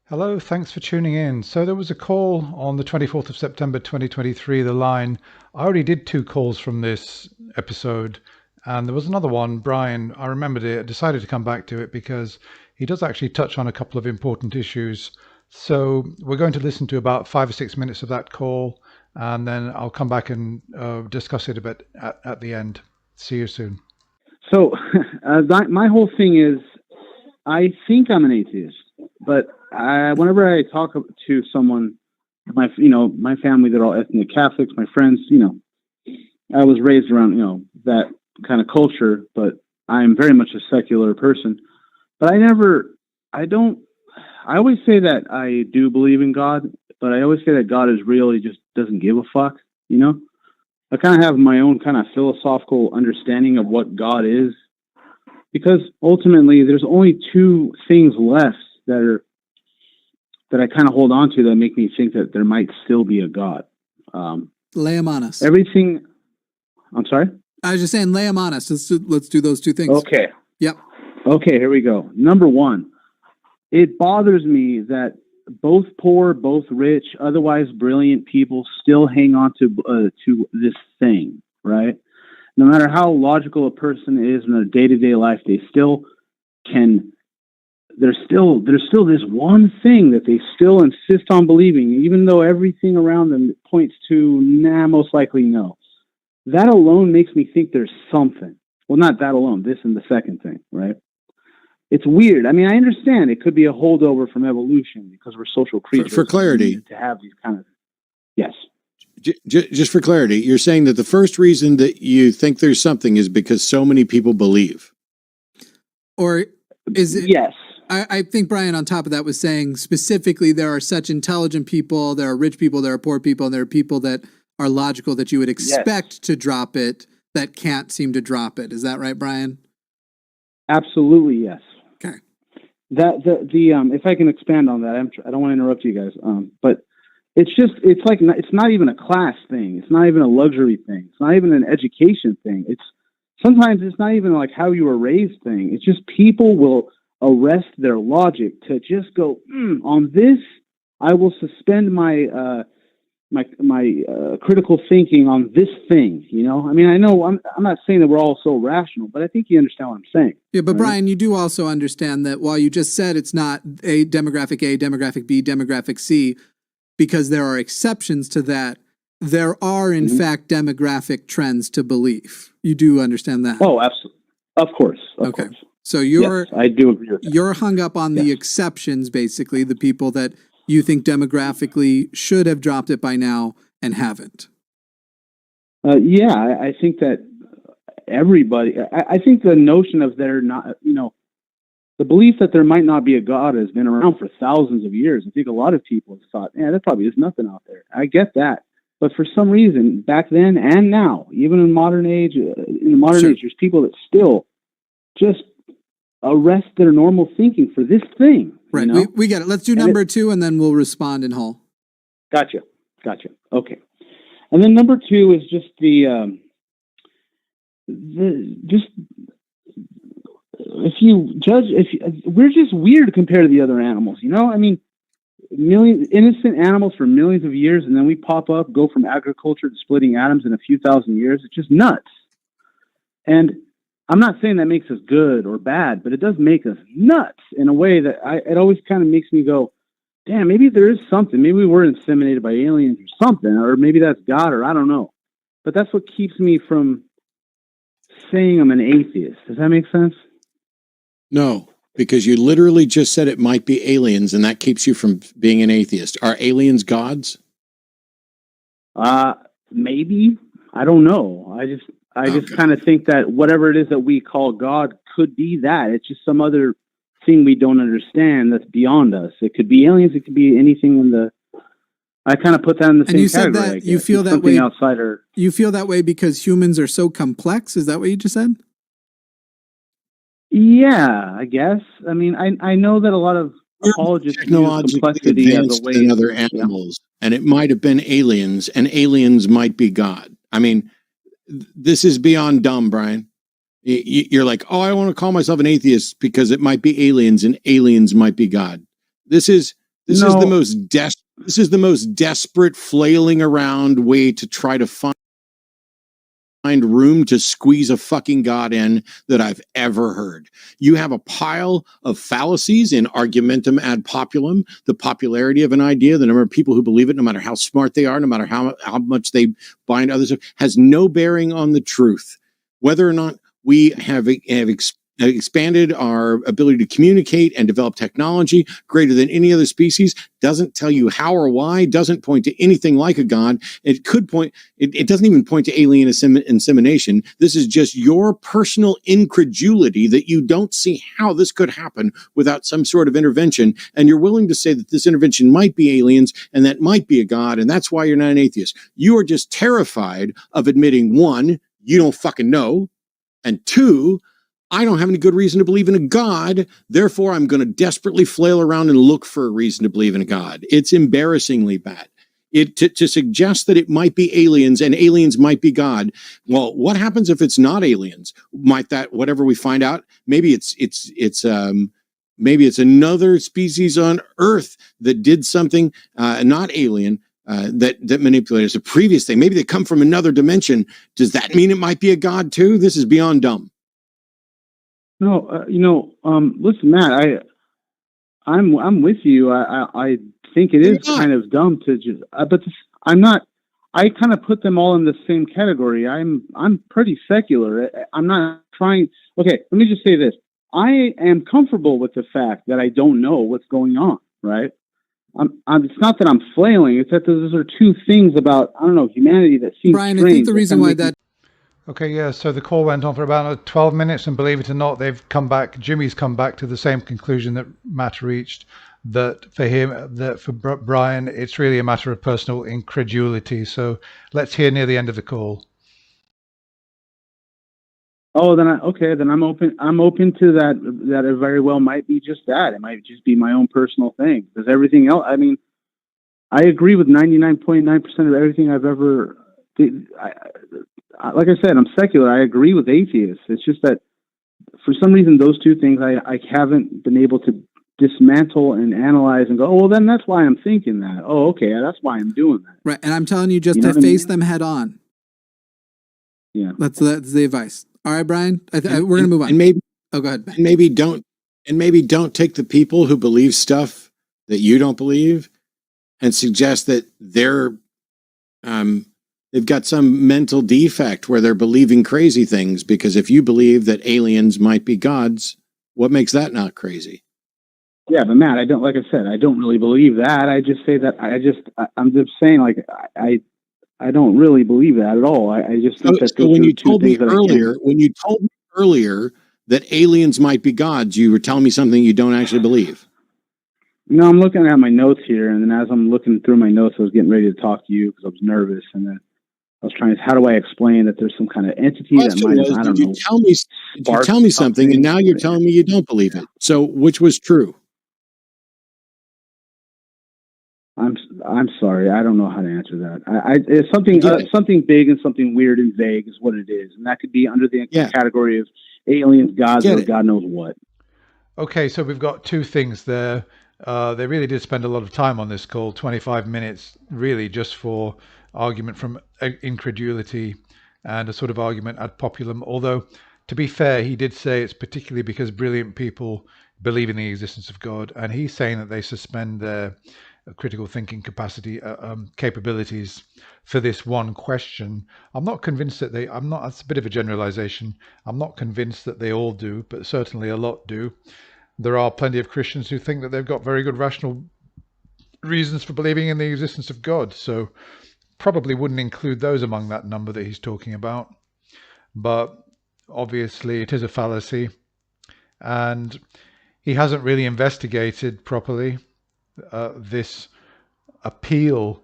Hello, thanks for tuning in. So there was a call on the 24th of September 2023, the line. I already did two calls from this episode, and there was another one, Brian. I remembered it, decided to come back to it because he does actually touch on a couple of important issues. So we're going to listen to about 5 or 6 minutes of that call, and then I'll come back and discuss it a bit at the end. See you soon. So my whole thing is, I think I'm an atheist, but whenever I talk to someone, my family, they're all ethnic Catholics. My friends, I was raised around that kind of culture, but I'm very much a secular person. But I always say that I do believe in God, but I always say that God is real. He just doesn't give a fuck, I kind of have my own kind of philosophical understanding of what God is, because ultimately there's only two things left that I kind of hold on to that make me think that there might still be a God. Lay them on us. Everything. I'm sorry? I was just saying, lay them on us. Let's do those two things. Okay. Yep. Okay, here we go. Number one, it bothers me that both poor, both rich, otherwise brilliant people still hang on to this thing, right? No matter how logical a person is in their day-to-day life, they still can. There's still this one thing that they still insist on believing, even though everything around them points to most likely no. That alone makes me think there's something. Well, not that alone. This and the second thing, right? It's weird. I mean, I understand it could be a holdover from evolution because we're social creatures. For clarity, to have these kind of yes. Just for clarity, you're saying that the first reason that you think there's something is because so many people believe, or is it? Yes. I think Brian, on top of that, was saying specifically there are such intelligent people, there are rich people, there are poor people, and there are people that are logical that you would expect to drop it that can't seem to drop it. Is that right, Brian? Absolutely, yes. Okay. That if I can expand on that, I don't want to interrupt you guys, but it's not even a class thing. It's not even a luxury thing. It's not even an education thing. Sometimes it's not even like how you were raised thing. It's just people will arrest their logic to just go on this. I will suspend my critical thinking on this thing. I mean, I know I'm not saying that we're all so rational, but I think you understand what I'm saying. Yeah, but right? Brian, you do also understand that while you just said it's not a, demographic B, demographic C, because there are exceptions to that, there are in fact demographic trends to belief. You do understand that? Oh, absolutely. Of course. Of course. So I do agree with that. You're hung up on the exceptions, basically, the people that you think demographically should have dropped it by now and haven't. I think that everybody, I think the notion of there not, the belief that there might not be a God has been around for thousands of years. I think a lot of people have thought, there probably is nothing out there. I get that. But for some reason, back then and now, even in modern age, there's people that still just arrest their normal thinking for this thing. Right. We get it. Let's do number two, and then we'll respond in whole. Gotcha. Okay. And then number two is just we're just weird compared to the other animals. I mean, innocent animals for millions of years, and then we pop up, go from agriculture to splitting atoms in a few thousand years. It's just nuts. And I'm not saying that makes us good or bad, but it does make us nuts in a way that it always kind of makes me go, damn, maybe there is something. Maybe we were inseminated by aliens or something, or maybe that's God, or I don't know. But that's what keeps me from saying I'm an atheist. Does that make sense? No, because you literally just said it might be aliens, and that keeps you from being an atheist. Are aliens gods? Maybe. I don't know. I just kind of think that whatever it is that we call God could be that. It's just some other thing we don't understand that's beyond us. It could be aliens. It could be anything I kind of put that in the same category. And you said that you feel that way. You feel that way because humans are so complex. Is that what you just said? Yeah, I guess. I mean, I know that a lot of apologists use complexity as a way than other animals, and it might have been aliens, and aliens might be God. I mean, this is beyond dumb, Brian. You're like, I want to call myself an atheist because it might be aliens and aliens might be God. This is This is the most desperate flailing around way to try to find room to squeeze a fucking God in that I've ever heard. You have a pile of fallacies in argumentum ad populum, the popularity of an idea, the number of people who believe it, no matter how smart they are, no matter how much they bind others, has no bearing on the truth. Whether or not we have expanded our ability to communicate and develop technology greater than any other species doesn't tell you how or why, doesn't point to anything like a God. It could point, it doesn't even point to alien insemination. This is just your personal incredulity that you don't see how this could happen without some sort of intervention. And you're willing to say that this intervention might be aliens and that might be a God. And that's why you're not an atheist. You are just terrified of admitting, one, you don't fucking know. And two, I don't have any good reason to believe in a God, therefore I'm going to desperately flail around and look for a reason to believe in a God. It's embarrassingly bad. To suggest that it might be aliens and aliens might be God. Well, what happens if it's not aliens? Might that, whatever we find out, maybe it's another species on Earth that did something not alien, that manipulated us. A previous thing. Maybe they come from another dimension. Does that mean it might be a God too? This is beyond dumb. No, listen, Matt, I'm with you. I think it is kind of dumb to just, but I'm not. I kind of put them all in the same category. I'm pretty secular. I'm not trying. Okay, let me just say this. I am comfortable with the fact that I don't know what's going on. Right? It's not that I'm flailing. It's that those are two things about humanity that seem Brian, strange. I think the reason why that. Okay, yeah, so the call went on for about 12 minutes, and believe it or not, Jimmy's come back to the same conclusion that Matt reached, that for Brian, it's really a matter of personal incredulity. So let's hear near the end of the call. Oh, then I'm open. I'm open to that. That it very well might be just that. It might just be my own personal thing. Because everything else, I mean, I agree with 99.9% of everything I've ever. Like I said, I'm secular. I agree with atheists. It's just that for some reason, those two things I haven't been able to dismantle and analyze and go, oh, well, then that's why I'm thinking that. Oh, okay, that's why I'm doing that. Right, and I'm telling you just to face them head on. Yeah, that's the advice. All right, Brian, we're going to move on. And maybe, go ahead. And maybe don't take the people who believe stuff that you don't believe and suggest that they've got some mental defect where they're believing crazy things, because if you believe that aliens might be gods, what makes that not crazy? Yeah, but Matt, I don't really believe that. I just say that I'm just saying, like, I don't really believe that at all. I just think that. So when you told me earlier that aliens might be gods, you were telling me something you don't actually believe. No, I'm looking at my notes here, and then as I'm looking through my notes, I was getting ready to talk to you because I was nervous, and then I was trying to, how do I explain that there's some kind of entity that might have, I don't know. Did you tell me something, and now you're telling me you don't believe it? So which was true? I'm sorry, I don't know how to answer that. It's something big and something weird and vague is what it is, and that could be under the category of aliens, gods, or God knows what. Okay, so we've got two things there. They really did spend a lot of time on this call, 25 minutes, really just for argument from incredulity and a sort of argument ad populum. Although, to be fair, he did say it's particularly because brilliant people believe in the existence of God, and he's saying that they suspend their critical thinking capabilities for this one question. I'm not convinced that that's a bit of a generalization. I'm not convinced that they all do, but certainly a lot do. There are plenty of Christians who think that they've got very good rational reasons for believing in the existence of God. So probably wouldn't include those among that number that he's talking about. But obviously it is a fallacy, and he hasn't really investigated properly this appeal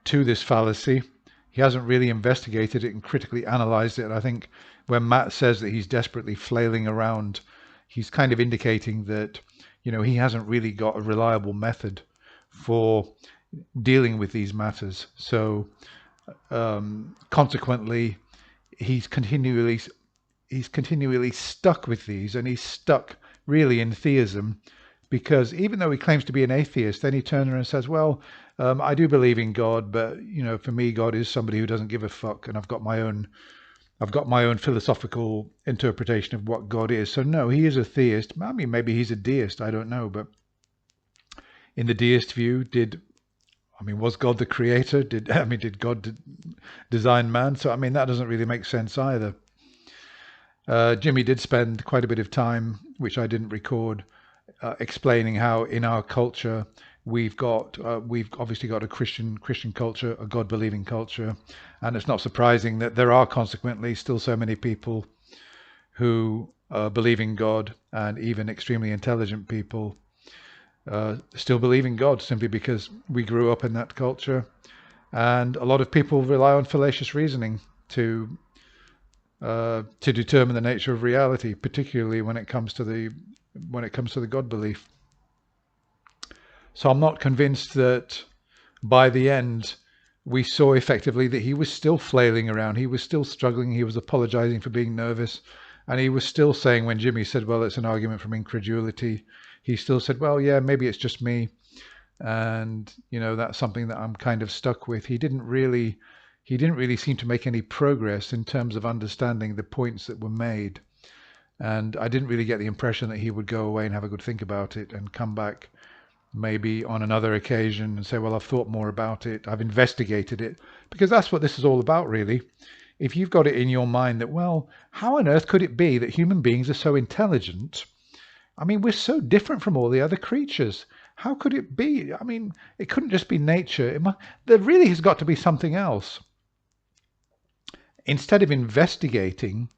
to this fallacy. He hasn't really investigated it and critically analyzed it. I think when Matt says that he's desperately flailing around, he's kind of indicating that, he hasn't really got a reliable method for dealing with these matters. So consequently, he's continually stuck with these, and he's stuck really in theism because even though he claims to be an atheist, then he turns around and says, well, I do believe in God, but for me, God is somebody who doesn't give a fuck, and I've got my own philosophical interpretation of what God is. So no, he is a theist. I mean, maybe he's a deist, I don't know, but in the deist view, was God the creator? Did God design man? So that doesn't really make sense either. Jimmy did spend quite a bit of time, which I didn't record, explaining how in our culture we've obviously got a Christian culture, a God-believing culture, and it's not surprising that there are consequently still so many people who believe in God, and even extremely intelligent people still believe in God simply because we grew up in that culture, and a lot of people rely on fallacious reasoning to determine the nature of reality, particularly when it comes to the God belief. So I'm not convinced that by the end we saw effectively that he was still flailing around. He was still struggling. He was apologizing for being nervous. And he was still saying, when Jimmy said, well, it's an argument from incredulity, he still said, well, yeah, maybe it's just me. And, that's something that I'm kind of stuck with. He didn't really seem to make any progress in terms of understanding the points that were made. And I didn't really get the impression that he would go away and have a good think about it and come back maybe on another occasion and say, well, I've thought more about it, I've investigated it, because that's what this is all about, really. If you've got it in your mind that, well, how on earth could it be that human beings are so intelligent? We're so different from all the other creatures. How could it be? It couldn't just be nature. There really has got to be something else. Instead of investigating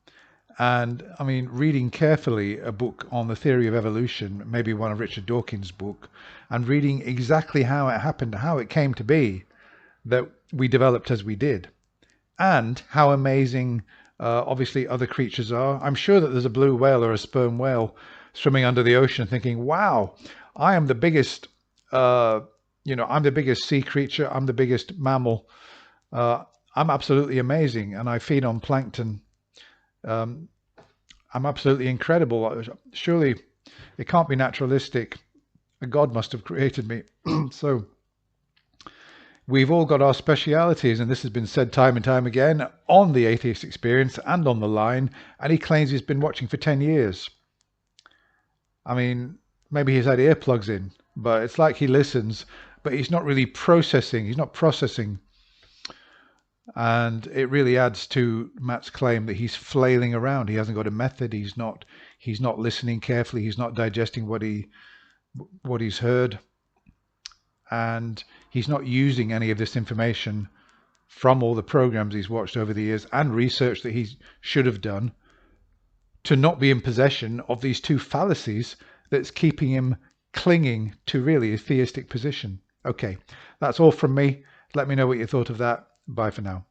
and reading carefully a book on the theory of evolution, maybe one of Richard Dawkins' book, and reading exactly how it happened, how it came to be that we developed as we did, and how amazing obviously other creatures are. I'm sure that there's a blue whale or a sperm whale swimming under the ocean thinking, wow, I am the biggest I'm the biggest sea creature, I'm the biggest mammal, I'm absolutely amazing, and I feed on plankton. I'm absolutely incredible. Surely it can't be naturalistic. God must have created me. So we've all got our specialities, and this has been said time and time again on the Atheist Experience and on the line, and he claims he's been watching for 10 years. Maybe he's had earplugs in, but it's like he listens, but he's not really processing. He's not processing. And it really adds to Matt's claim that he's flailing around. He hasn't got a method. He's not listening carefully. He's not digesting what he's heard. And he's not using any of this information from all the programs he's watched over the years and research that he should have done to not be in possession of these two fallacies that's keeping him clinging to really a theistic position. Okay, that's all from me. Let me know what you thought of that. Bye for now.